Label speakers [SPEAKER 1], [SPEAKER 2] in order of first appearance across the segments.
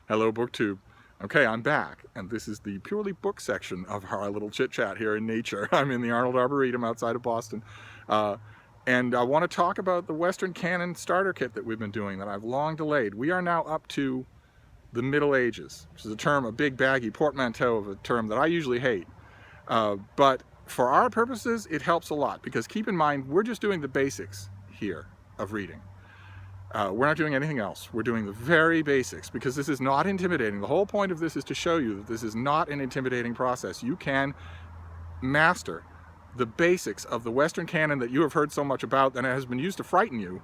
[SPEAKER 1] Hello, BookTube. Okay, I'm back, and this is the purely book section of our little chit-chat here in nature. I'm in the Arnold Arboretum outside of Boston, and I want to talk about the Western Canon starter kit that we've been doing that I've long delayed. We are now up to the Middle Ages, which is a term, a big baggy portmanteau of a term that I usually hate. But for our purposes, it helps a lot, because keep in mind, we're just doing the basics here of reading. We're not doing anything else. We're doing the very basics, because this is not intimidating. The whole point of this is to show you that this is not an intimidating process. You can master the basics of the Western canon that you have heard so much about and it has been used to frighten you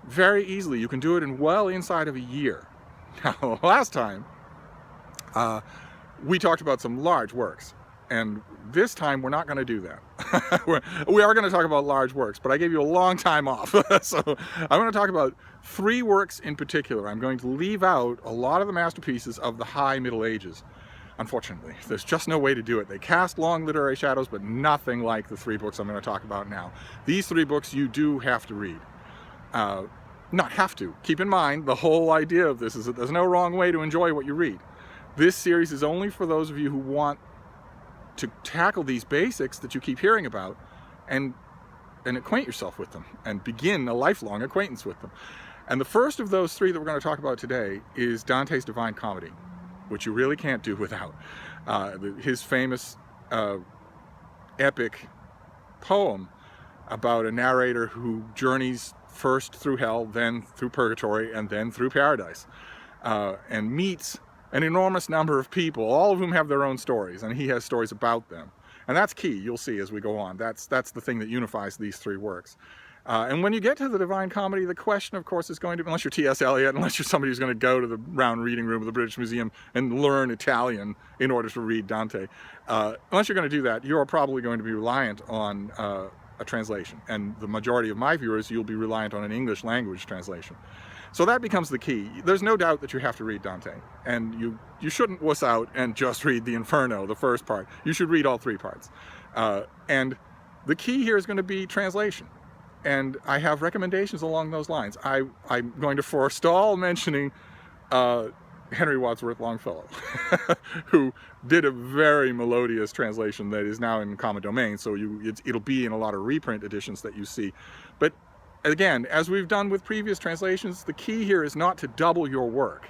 [SPEAKER 1] very easily. You can do it in well inside of a year. Now, last time we talked about some large works, and this time we're not going to do that. we are going to talk about large works, but I gave you a long time off. So I'm going to talk about 3 works in particular. I'm going to leave out a lot of the masterpieces of the High Middle Ages. Unfortunately, there's just no way to do it. They cast long literary shadows, but nothing like the 3 books I'm going to talk about now. These 3 books you do have to read. Not have to. Keep in mind, the whole idea of this is that there's no wrong way to enjoy what you read. This series is only for those of you who want to tackle these basics that you keep hearing about and acquaint yourself with them and begin a lifelong acquaintance with them. And the first of those 3 that we're going to talk about today is Dante's Divine Comedy, which you really can't do without. His famous epic poem about a narrator who journeys first through hell, then through purgatory, and then through paradise, and meets an enormous number of people, all of whom have their own stories, and he has stories about them. And that's key, you'll see as we go on. That's the thing that unifies these 3 works. And when you get to the Divine Comedy, the question, of course, is going to be, unless you're T.S. Eliot, unless you're somebody who's going to go to the round reading room of the British Museum and learn Italian in order to read Dante, unless you're going to do that, you're probably going to be reliant on a translation. And the majority of my viewers, you'll be reliant on an English language translation. So that becomes the key. There's no doubt that you have to read Dante, and you shouldn't wuss out and just read the Inferno, the first part. You should read all 3 parts. And the key here is going to be translation. And I have recommendations along those lines. I'm going to forestall mentioning Henry Wadsworth Longfellow, who did a very melodious translation that is now in common domain, so it'll be in a lot of reprint editions that you see. But again, as we've done with previous translations, the key here is not to double your work.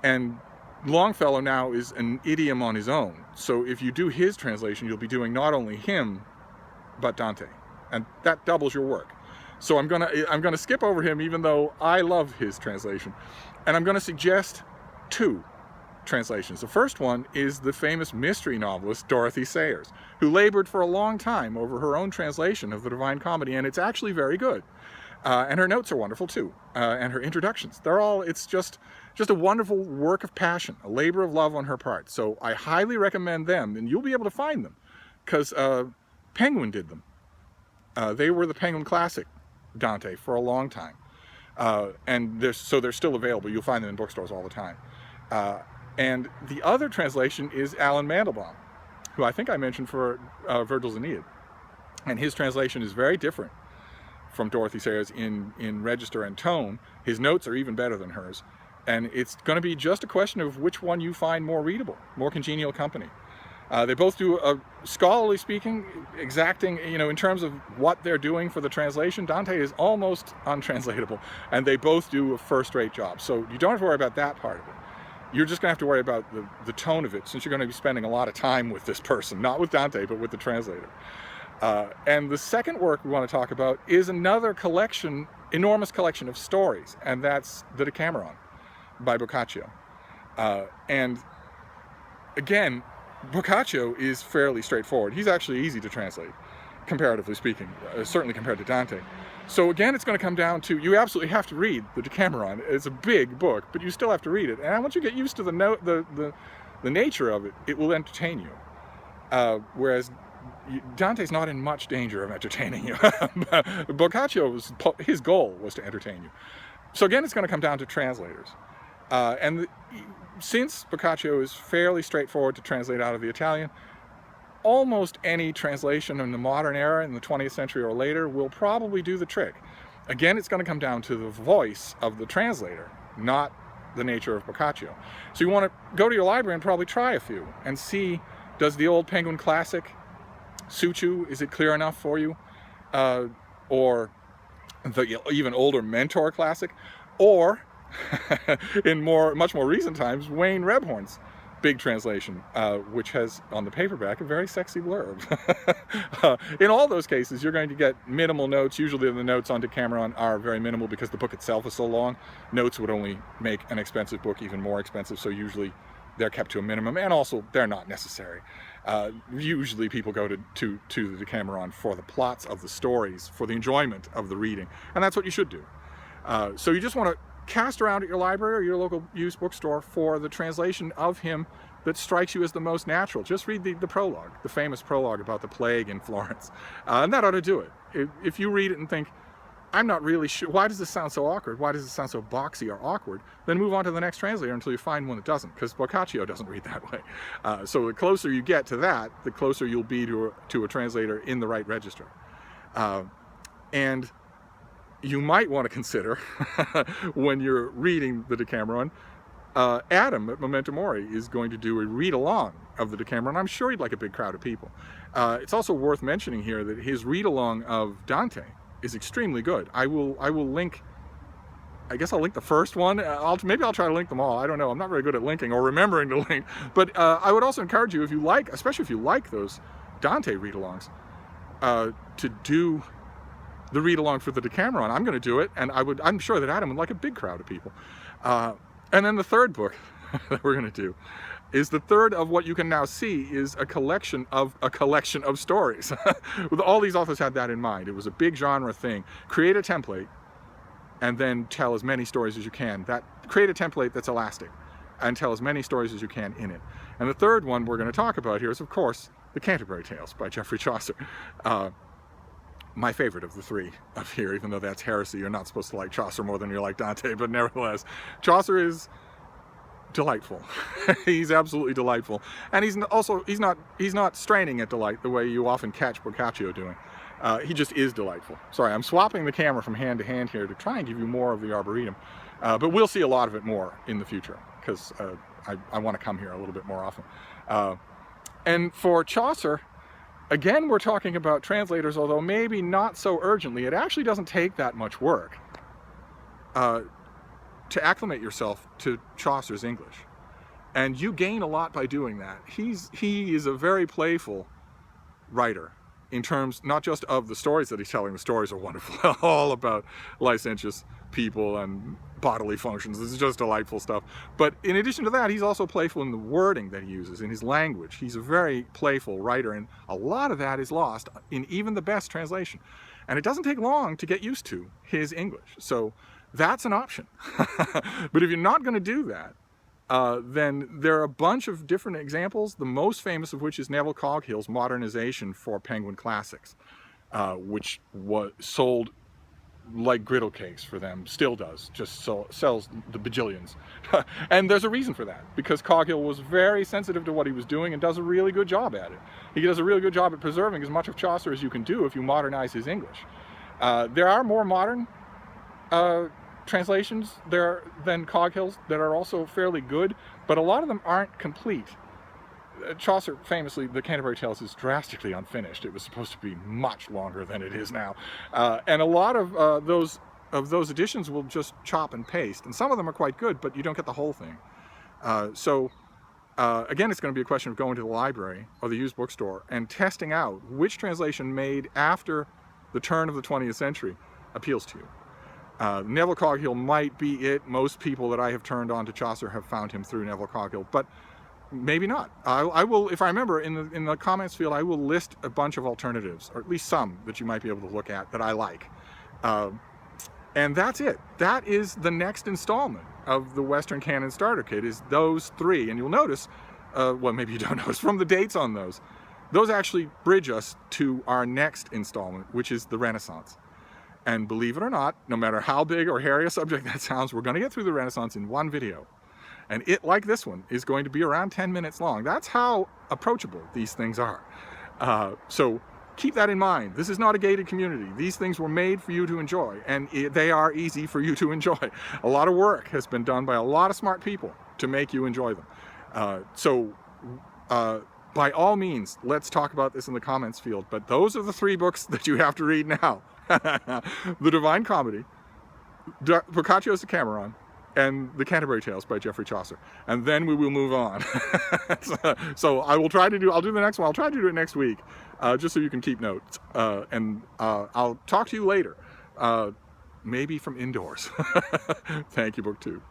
[SPEAKER 1] And Longfellow now is an idiom on his own. So if you do his translation, you'll be doing not only him, but Dante. And that doubles your work. So I'm gonna skip over him, even though I love his translation. And I'm gonna suggest 2 translations. The first one is the famous mystery novelist Dorothy Sayers, who labored for a long time over her own translation of the Divine Comedy, and it's actually very good. And her notes are wonderful too, and her introductions. It's just a wonderful work of passion, a labor of love on her part. So I highly recommend them, and you'll be able to find them, because Penguin did them. They were the Penguin Classic Dante for a long time, and they're still available. You'll find them in bookstores all the time. And the other translation is Allen Mandelbaum, who I think I mentioned for Virgil's Aeneid. And his translation is very different from Dorothy Sayers in register and tone. His notes are even better than hers. And it's going to be just a question of which one you find more readable, more congenial company. They both do, scholarly speaking, exacting, in terms of what they're doing for the translation, Dante is almost untranslatable. And they both do a first-rate job. So you don't have to worry about that part of it. You're just going to have to worry about the tone of it, since you're going to be spending a lot of time with this person, not with Dante, but with the translator. And the second work we want to talk about is another collection, enormous collection of stories, and that's the Decameron by Boccaccio. And again, Boccaccio is fairly straightforward. He's actually easy to translate, comparatively speaking, certainly compared to Dante. So again, it's going to come down to, you absolutely have to read the Decameron. It's a big book, but you still have to read it. And once you get used to the nature of it, it will entertain you. Whereas Dante's not in much danger of entertaining you. Boccaccio, his goal was to entertain you. So again, it's going to come down to translators. Since Boccaccio is fairly straightforward to translate out of the Italian, almost any translation in the modern era, in the 20th century or later, will probably do the trick. Again, it's going to come down to the voice of the translator, not the nature of Boccaccio. So you want to go to your library and probably try a few and see, does the old Penguin Classic suit you? Is it clear enough for you? Or the even older Mentor Classic? Or, in much more recent times, Wayne Rebhorn's big translation, which has on the paperback a very sexy blurb. In all those cases, you're going to get minimal notes. Usually the notes on Decameron are very minimal because the book itself is so long. Notes would only make an expensive book even more expensive, so usually they're kept to a minimum, and also they're not necessary. Usually people go to the Decameron for the plots of the stories, for the enjoyment of the reading, and that's what you should do. So you just want to cast around at your library or your local used bookstore for the translation of him that strikes you as the most natural. Just read the prologue, the famous prologue about the plague in Florence, and that ought to do it. If you read it and think, I'm not really sure, why does this sound so awkward? Why does it sound so boxy or awkward? Then move on to the next translator until you find one that doesn't, because Boccaccio doesn't read that way. So the closer you get to that, the closer you'll be to a translator in the right register. And you might want to consider, when you're reading the Decameron, Adam at Mementomori is going to do a read-along of the Decameron. I'm sure he'd like a big crowd of people. It's also worth mentioning here that his read-along of Dante is extremely good. I will link, I guess I'll link the first one. Maybe I'll try to link them all. I don't know. I'm not very good at linking or remembering to link. But I would also encourage you, if you like, especially if you like those Dante read-alongs, to do the read-along for the Decameron. I'm going to do it, and I'm sure that Adam would like a big crowd of people. And then the third book that we're going to do is the third of what you can now see is a collection of stories. All these authors had that in mind. It was a big genre thing. Create a template and then tell as many stories as you can. Create a template that's elastic and tell as many stories as you can in it. And the third one we're going to talk about here is, of course, the Canterbury Tales by Geoffrey Chaucer. My favorite of the three up here, even though that's heresy. You're not supposed to like Chaucer more than you like Dante, but nevertheless, Chaucer is delightful. He's absolutely delightful, and he's not straining at delight the way you often catch Boccaccio doing. He just is delightful. Sorry, I'm swapping the camera from hand to hand here to try and give you more of the Arboretum, but we'll see a lot of it more in the future because I want to come here a little bit more often. And for Chaucer, again, we're talking about translators, although maybe not so urgently. It actually doesn't take that much work to acclimate yourself to Chaucer's English. And you gain a lot by doing that. He is a very playful writer in terms not just of the stories that he's telling. The stories are wonderful, all about licentious people and bodily functions. This is just delightful stuff. But in addition to that, he's also playful in the wording that he uses, in his language. He's a very playful writer, and a lot of that is lost in even the best translation. And it doesn't take long to get used to his English. So that's an option. But if you're not going to do that, then there are a bunch of different examples, the most famous of which is Neville Coghill's modernization for Penguin Classics, which was sold like griddle cakes for them, still does, just sells the bajillions. And there's a reason for that, because Coghill was very sensitive to what he was doing and does a really good job at it. He does a really good job at preserving as much of Chaucer as you can do if you modernize his English. There are more modern translations there than Coghill's that are also fairly good, but a lot of them aren't complete. Chaucer, famously, the Canterbury Tales is drastically unfinished. It was supposed to be much longer than it is now. And a lot of those editions will just chop and paste, and some of them are quite good, but you don't get the whole thing. Again, it's going to be a question of going to the library or the used bookstore and testing out which translation made after the turn of the 20th century appeals to you. Neville Coghill might be it. Most people that I have turned on to Chaucer have found him through Neville Coghill, but maybe not. I will, if I remember, in the comments field, I will list a bunch of alternatives, or at least some that you might be able to look at that I like. And that's it. That is the next installment of the Western Canon Starter Kit, is those three. And you'll notice, well, maybe you don't notice, from the dates on those actually bridge us to our next installment, which is the Renaissance. And believe it or not, no matter how big or hairy a subject that sounds, we're going to get through the Renaissance in one video. And it, like this one, is going to be around 10 minutes long. That's how approachable these things are. So keep that in mind. This is not a gated community. These things were made for you to enjoy, and they are easy for you to enjoy. A lot of work has been done by a lot of smart people to make you enjoy them. By all means, let's talk about this in the comments field, but those are the 3 books that you have to read now. The Divine Comedy, Boccaccio's Decameron, and the Canterbury Tales by Geoffrey Chaucer, and then we will move on. So I'll do the next one. I'll try to do it next week, just so you can keep notes, and I'll talk to you later, maybe from indoors. Thank you, Book 2.